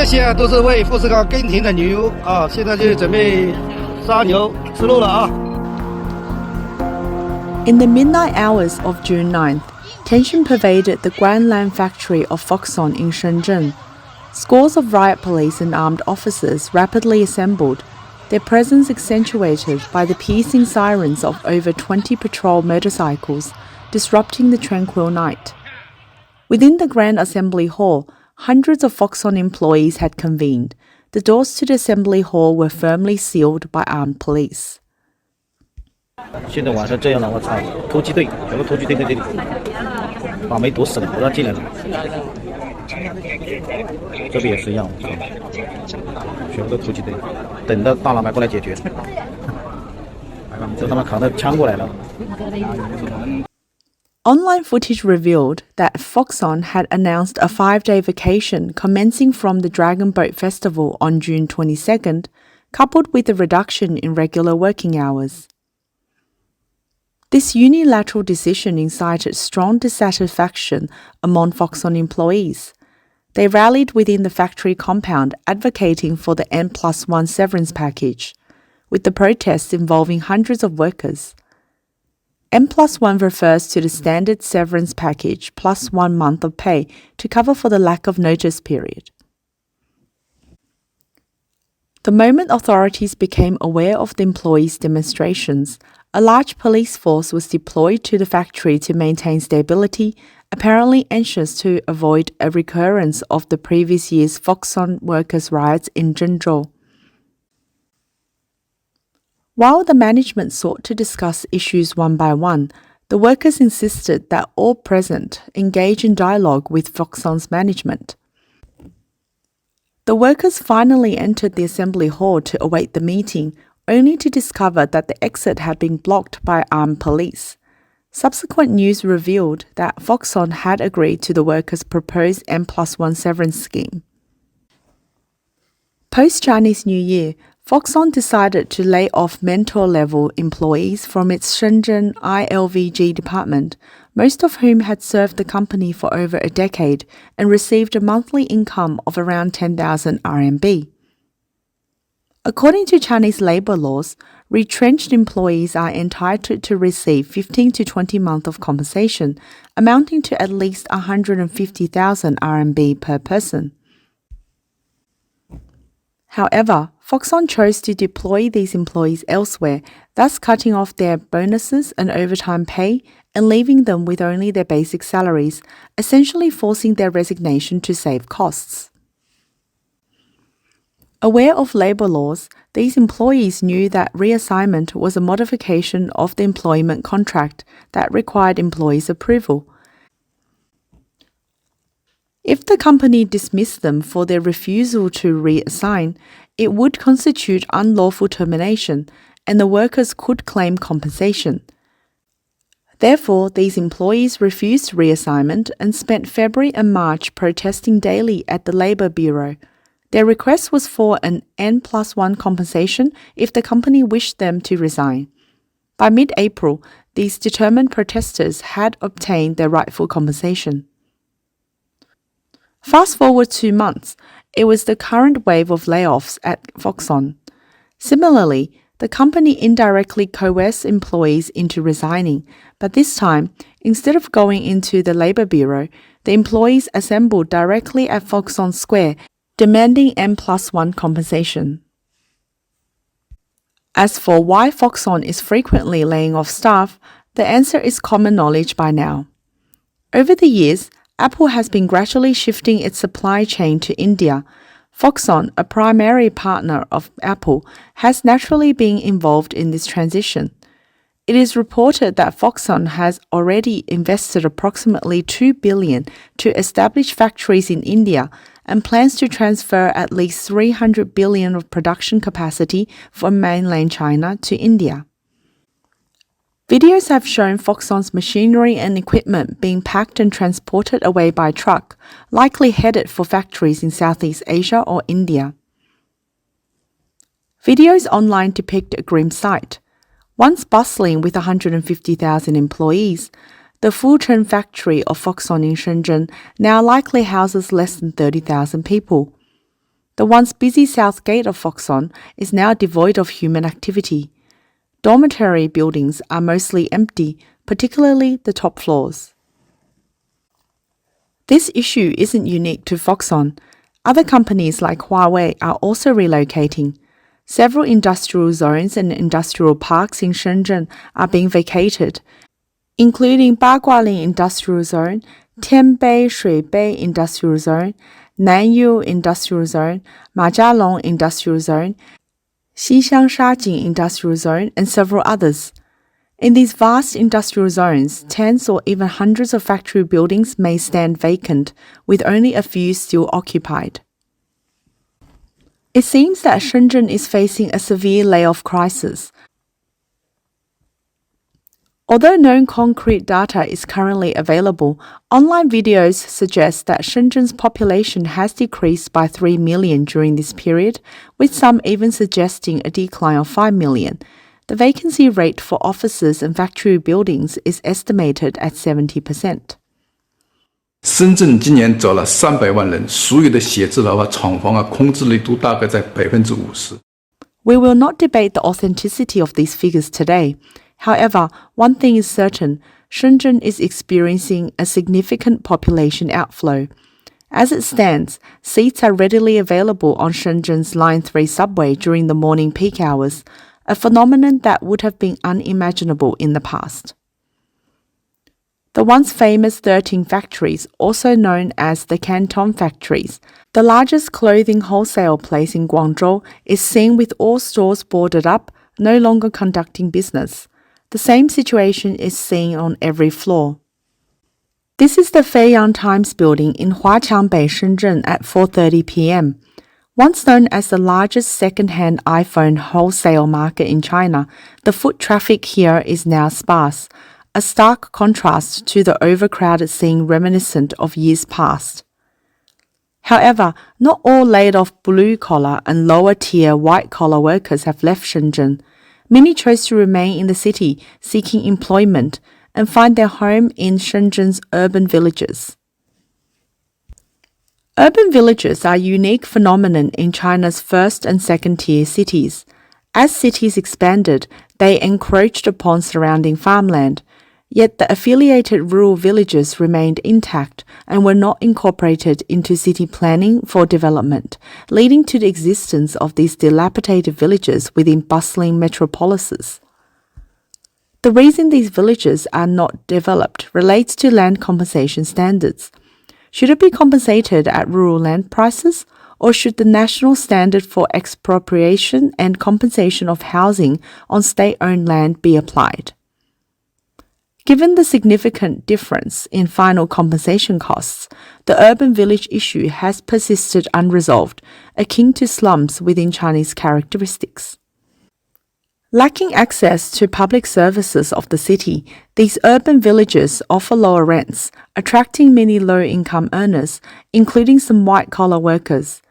这些都是为富士康耕田的牛啊，现在就准备杀牛吃肉了啊。In the midnight hours of June 9th, tension pervaded the Guanlan factory of Foxconn in Shenzhen. Scores of riot police and armed officers rapidly assembled, their presence accentuated by the piercing sirens of over 20 patrol motorcycles, disrupting the tranquil night. Within the Grand Assembly Hall, hundreds of Foxconn employees had convened. The doors to the Assembly Hall were firmly sealed by armed police. 现在晚上这样了，我操！突击队，有个突击队在这里，把门堵死了，不让进来了。这边也是一样，我操！全部都突击队，等着大老板过来解决。这他妈扛着枪过来了。Online footage revealed that Foxconn had announced a 5-day vacation commencing from the Dragon Boat Festival on June 22nd, coupled with a reduction in regular working hours. This unilateral decision incited strong dissatisfaction among Foxconn employees. They rallied within the factory compound advocating for the N+1 severance package, with the protests involving hundreds of workers. N+1 refers to the standard severance package plus 1 month of pay to cover for the lack of notice period. The moment authorities became aware of the employees' demonstrations, a large police force was deployed to the factory to maintain stability, apparently anxious to avoid a recurrence of the previous year's Foxconn workers' riots in Shenzhen. While the management sought to discuss issues one by one, the workers insisted that all present engage in dialogue with Foxconn's management. The workers finally entered the assembly hall to await the meeting, only to discover that the exit had been blocked by armed police. Subsequent news revealed that Foxconn had agreed to the workers' proposed N+1 severance scheme. Post-Chinese New Year, Foxconn decided to lay off mentor-level employees from its Shenzhen ILVG department, most of whom had served the company for over a decade and received a monthly income of around 10,000 RMB. According to Chinese labor laws, retrenched employees are entitled to receive 15 to 20 months of compensation, amounting to at least 150,000 RMB per person. However, Foxconn chose to deploy these employees elsewhere, thus cutting off their bonuses and overtime pay and leaving them with only their basic salaries, essentially forcing their resignation to save costs. Aware of labor laws, these employees knew that reassignment was a modification of the employment contract that required employees' approval. If the company dismissed them for their refusal to reassign, it would constitute unlawful termination, and the workers could claim compensation. Therefore, these employees refused reassignment and spent February and March protesting daily at the Labour Bureau. Their request was for an N+1 compensation if the company wished them to resign. By mid-April, these determined protesters had obtained their rightful compensation. Fast forward 2 months, it was the current wave of layoffs at Foxconn. Similarly, the company indirectly coerced employees into resigning, but this time, instead of going into the Labour Bureau, the employees assembled directly at Foxconn Square, demanding N+1 compensation. As for why Foxconn is frequently laying off staff, the answer is common knowledge by now. Over the years, Apple has been gradually shifting its supply chain to India. Foxconn, a primary partner of Apple, has naturally been involved in this transition. It is reported that Foxconn has already invested approximately $2 billion to establish factories in India and plans to transfer at least $300 billion of production capacity from mainland China to India. Videos have shown Foxconn's machinery and equipment being packed and transported away by truck, likely headed for factories in Southeast Asia or India. Videos online depict a grim sight. Once bustling with 150,000 employees, the Fucheng factory of Foxconn in Shenzhen now likely houses less than 30,000 people. The once busy south gate of Foxconn is now devoid of human activity. Dormitory buildings are mostly empty, particularly the top floors. This issue isn't unique to Foxconn. Other companies like Huawei are also relocating. Several industrial zones and industrial parks in Shenzhen are being vacated, including Guanlan Industrial Zone, Tianbei Shuibei Industrial Zone, Nanyu Industrial Zone, Majialong Industrial Zone, Xixiangshajing Industrial Zone, and several others. In these vast industrial zones, tens or even hundreds of factory buildings may stand vacant, with only a few still occupied. It seems that Shenzhen is facing a severe layoff crisis. Although no concrete data is currently available, online videos suggest that Shenzhen's population has decreased by 3 million during this period, with some even suggesting a decline of 5 million. The vacancy rate for offices and factory buildings is estimated at 70%. 深圳今年走了300万人，所有的写字楼厂房空置率都大概在50%。 We will not debate the authenticity of these figures today. However, one thing is certain, Shenzhen is experiencing a significant population outflow. As it stands, seats are readily available on Shenzhen's Line 3 subway during the morning peak hours, a phenomenon that would have been unimaginable in the past. The once famous 13 factories, also known as the Canton factories, the largest clothing wholesale place in Guangzhou, is seen with all stores boarded up, no longer conducting business. The same situation is seen on every floor. This is the Feiyang Times building in Huaqiangbei, Shenzhen at 4:30 p.m. Once known as the largest second-hand iPhone wholesale market in China, the foot traffic here is now sparse, a stark contrast to the overcrowded scene reminiscent of years past. However, not all laid-off blue-collar and lower-tier white-collar workers have left Shenzhen. Many chose to remain in the city seeking employment and find their home in Shenzhen's urban villages. Urban villages are a unique phenomenon in China's first and second-tier cities. As cities expanded, they encroached upon surrounding farmland, yet the affiliated rural villages remained intact and were not incorporated into city planning for development, leading to the existence of these dilapidated villages within bustling metropolises. The reason these villages are not developed relates to land compensation standards. Should it be compensated at rural land prices, or should the national standard for expropriation and compensation of housing on state-owned land be applied? Given the significant difference in final compensation costs, the urban village issue has persisted unresolved, akin to slums within Chinese characteristics. Lacking access to public services of the city, these urban villages offer lower rents, attracting many low-income earners, including some white-collar workers.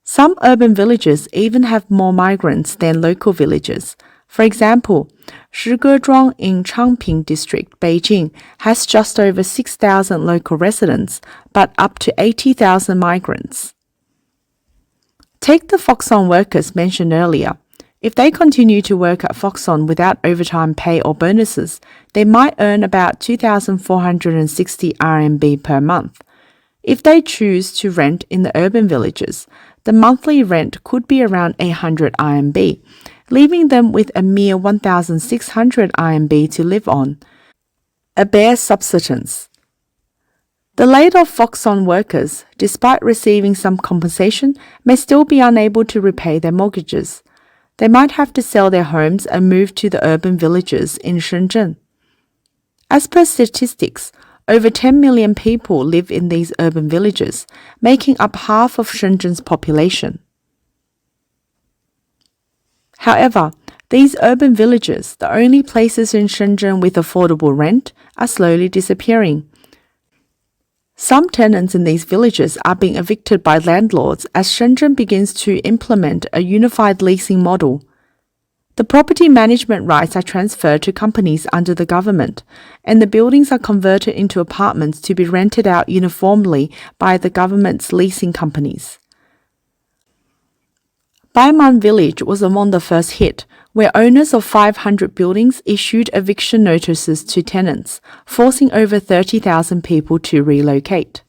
Some urban villages even have more migrants than local villages. For example, Shigezhuang in Changping District, Beijing, has just over 6,000 local residents, but up to 80,000 migrants. Take the Foxconn workers mentioned earlier. If they continue to work at Foxconn without overtime pay or bonuses, they might earn about 2,460 RMB per month. If they choose to rent in the urban villages, the monthly rent could be around 800 RMB, leaving them with a mere 1,600 RMB to live on, a bare subsistence. The laid-off Foxconn workers, despite receiving some compensation, may still be unable to repay their mortgages. They might have to sell their homes and move to the urban villages in Shenzhen. As per statistics, over 10 million people live in these urban villages, making up half of Shenzhen's population. However, these urban villages, the only places in Shenzhen with affordable rent, are slowly disappearing. Some tenants in these villages are being evicted by landlords as Shenzhen begins to implement a unified leasing model. The property management rights are transferred to companies under the government, and the buildings are converted into apartments to be rented out uniformly by the government's leasing companies. Baiman Village was among the first hit, where owners of 500 buildings issued eviction notices to tenants, forcing over 30,000 people to relocate.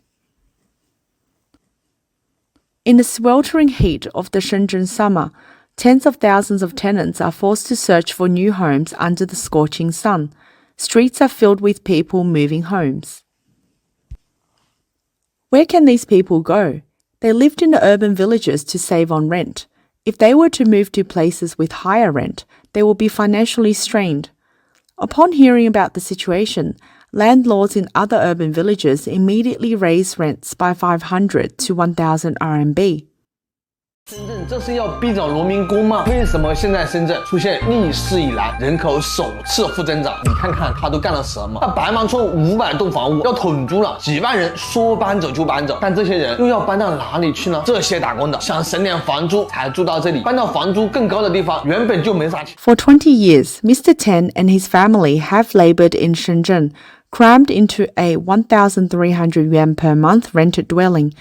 In the sweltering heat of the Shenzhen summer, tens of thousands of tenants are forced to search for new homes under the scorching sun. Streets are filled with people moving homes. Where can these people go? They lived in the urban villages to save on rent. If they were to move to places with higher rent, they will be financially strained. Upon hearing about the situation, landlords in other urban villages immediately raised rents by 500 to 1,000 RMB. 深圳这是要逼找农民工吗？为什么现在深圳出现历史以来人口首次负增长？你看看他都干了什么？那白芒村500栋房屋要统租了，几万人说搬走就搬走，但这些人又要搬到哪里去呢？这些打工的想省点房租才住到这里，搬到房租更高的地方，原本就没啥钱。For 20 years, Mr. Ten and his family have labored in Shenzhen, crammed into a 1,300 yuan per month rented dwelling,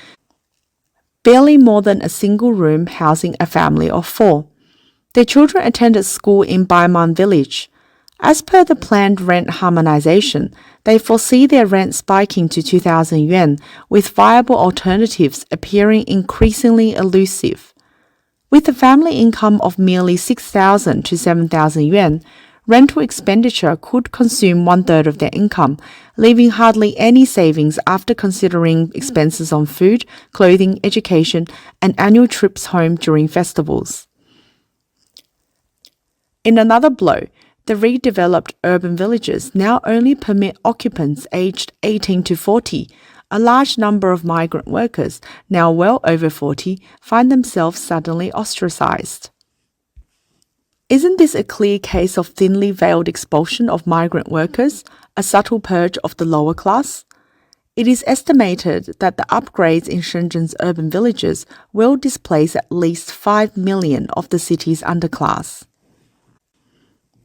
barely more than a single room housing a family of 4. Their children attended school in Baiman Village. As per the planned rent harmonization, they foresee their rent spiking to 2,000 yuan, with viable alternatives appearing increasingly elusive. With a family income of merely 6,000 to 7,000 yuan, rental expenditure could consume 1/3 of their income, leaving hardly any savings after considering expenses on food, clothing, education, and annual trips home during festivals. In another blow, the redeveloped urban villages now only permit occupants aged 18 to 40. A large number of migrant workers, now well over 40, find themselves suddenly ostracized. Isn't this a clear case of thinly veiled expulsion of migrant workers, a subtle purge of the lower class? It is estimated that the upgrades in Shenzhen's urban villages will displace at least 5 million of the city's underclass.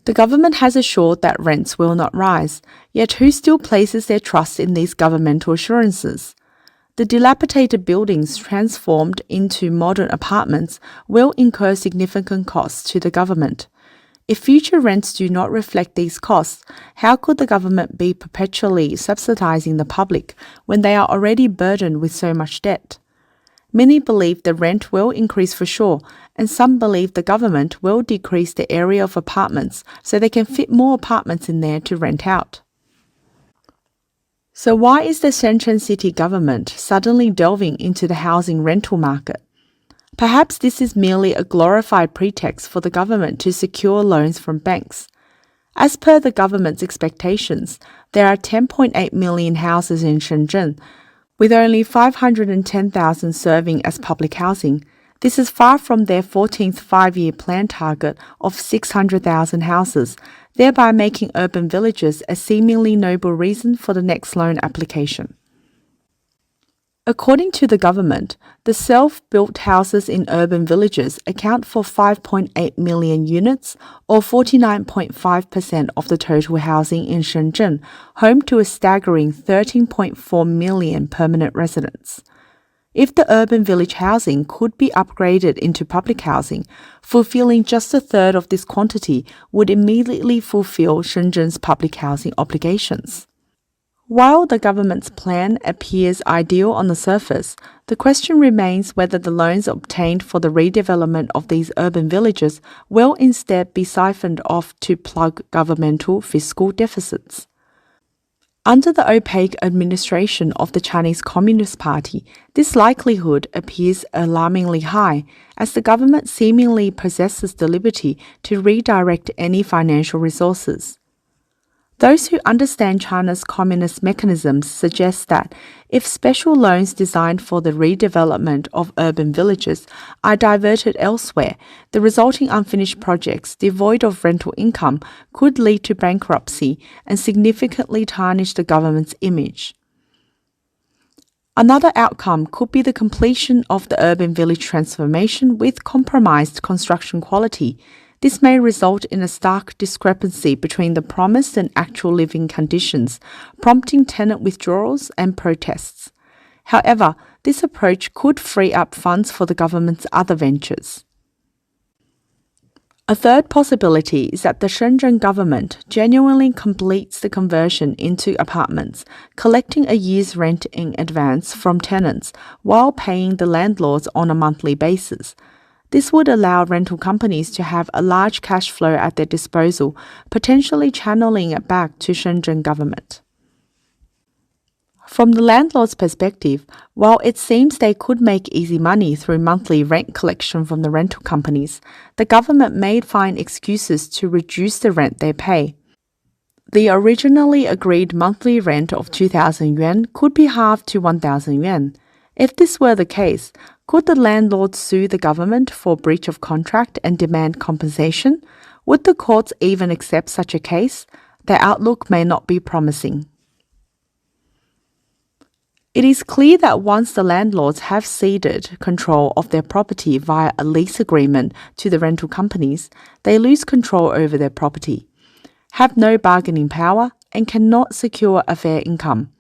The government has assured that rents will not rise, yet who still places their trust in these governmental assurances? The dilapidated buildings transformed into modern apartments will incur significant costs to the government. If future rents do not reflect these costs, how could the government be perpetually subsidizing the public when they are already burdened with so much debt? Many believe the rent will increase for sure, and some believe the government will decrease the area of apartments so they can fit more apartments in there to rent out. So why is the Shenzhen city government suddenly delving into the housing rental market? Perhaps this is merely a glorified pretext for the government to secure loans from banks. As per the government's expectations, there are 10.8 million houses in Shenzhen, with only 510,000 serving as public housing. This is far from their 14th five-year plan target of 600,000 houses, thereby making urban villages a seemingly noble reason for the next loan application. According to the government, the self-built houses in urban villages account for 5.8 million units, or 49.5% of the total housing in Shenzhen, home to a staggering 13.4 million permanent residents. If the urban village housing could be upgraded into public housing, fulfilling just 1/3 of this quantity would immediately fulfill Shenzhen's public housing obligations. While the government's plan appears ideal on the surface, the question remains whether the loans obtained for the redevelopment of these urban villages will instead be siphoned off to plug governmental fiscal deficits. Under the opaque administration of the Chinese Communist Party, this likelihood appears alarmingly high, as the government seemingly possesses the liberty to redirect any financial resources. Those who understand China's communist mechanisms suggest that if special loans designed for the redevelopment of urban villages are diverted elsewhere, the resulting unfinished projects devoid of rental income could lead to bankruptcy and significantly tarnish the government's image. Another outcome could be the completion of the urban village transformation with compromised construction quality. This may result in a stark discrepancy between the promised and actual living conditions, prompting tenant withdrawals and protests. However, this approach could free up funds for the government's other ventures. A third possibility is that the Shenzhen government genuinely completes the conversion into apartments, collecting a year's rent in advance from tenants while paying the landlords on a monthly basis. This would allow rental companies to have a large cash flow at their disposal, potentially channeling it back to Shenzhen government. From the landlord's perspective, while it seems they could make easy money through monthly rent collection from the rental companies, the government may find excuses to reduce the rent they pay. The originally agreed monthly rent of 2,000 yuan could be halved to 1,000 yuan. If this were the case, could the landlord sue the government for breach of contract and demand compensation? Would the courts even accept such a case? Their outlook may not be promising. It is clear that once the landlords have ceded control of their property via a lease agreement to the rental companies, they lose control over their property, have no bargaining power, and cannot secure a fair income.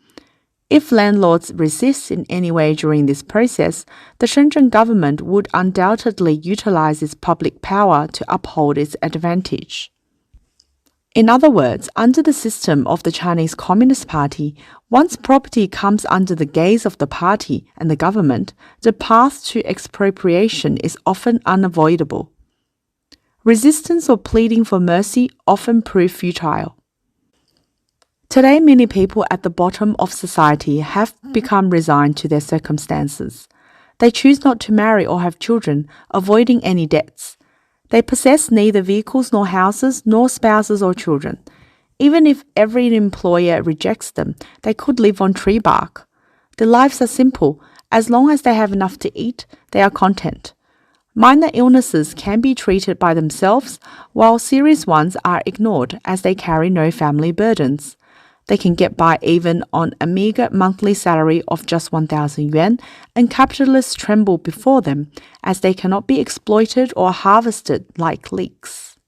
If landlords resist in any way during this process, the Shenzhen government would undoubtedly utilize its public power to uphold its advantage. In other words, under the system of the Chinese Communist Party, once property comes under the gaze of the party and the government, the path to expropriation is often unavoidable. Resistance or pleading for mercy often prove futile. Today, many people at the bottom of society have become resigned to their circumstances. They choose not to marry or have children, avoiding any debts. They possess neither vehicles nor houses, nor spouses or children. Even if every employer rejects them, they could live on tree bark. Their lives are simple. As long as they have enough to eat, they are content. Minor illnesses can be treated by themselves, while serious ones are ignored as they carry no family burdens. They can get by even on a meager monthly salary of just 1,000 yuan, and capitalists tremble before them as they cannot be exploited or harvested like leeks.